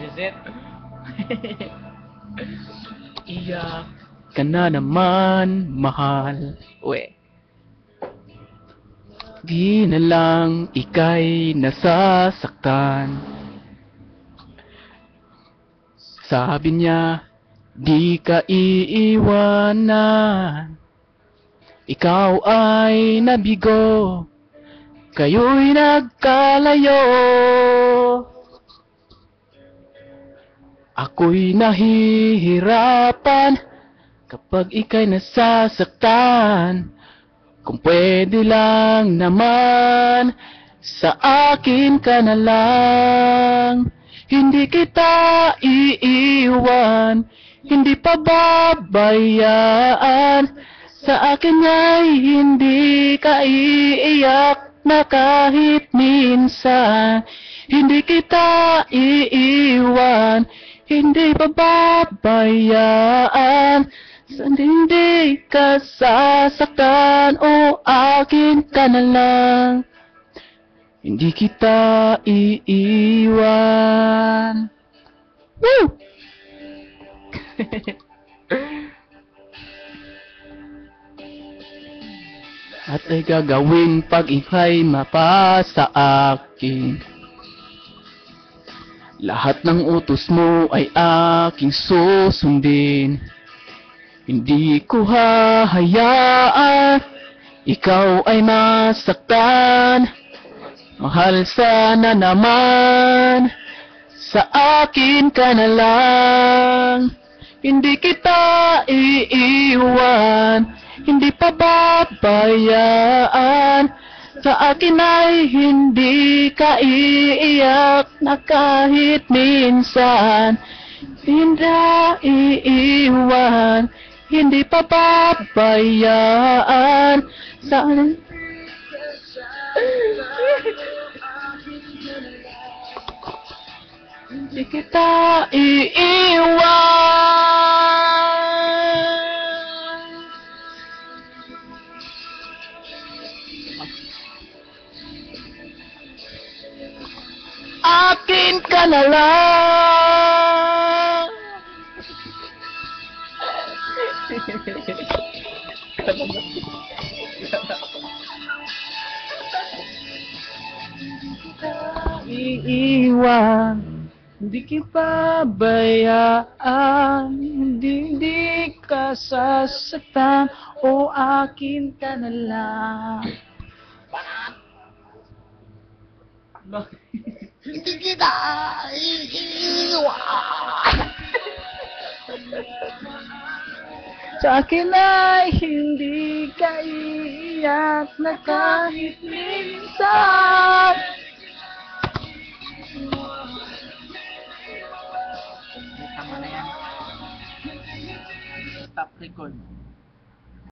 is it? Iyak ka na naman, mahal. We. Di na lang ika'y nasasaktan. Sabi niya, di ka iiwanan. Ikaw ay nabigo, kayo'y nagkalayo. Ako'y nahihirapan kapag ika'y nasasaktan. Kung pwede lang naman, sa akin ka na lang. Hindi kita iiwan, hindi pa babayaan. Sa akin ay hindi ka iiyak na kahit minsan. Hindi kita iiwan, hindi pa babayaan. Hindi ka sasaktan, o akin ka na lang. Hindi kita iiwan. Woo! At ay gagawin pag ika'y mapasa akin. Lahat ng utos mo ay aking susundin. Hindi ko hahayaan ikaw ay masaktan. Mahal sana naman, sa akin ka na lang. Hindi kita iiwan, hindi pa babayaan. Sa akin ay hindi ka iiyak na kahit minsan. Hindi iiwan, hindi pa babayaan. Sa hindi kita iiwan. Akin ka na lang. Iiwan, hindi kita bayaan, hindi ka sasaktan, o akin ka na lang. Hindi kita iiwan. Sa akin ay hindi ka iiyak na kahit minsan. Tama na yan. Stop record.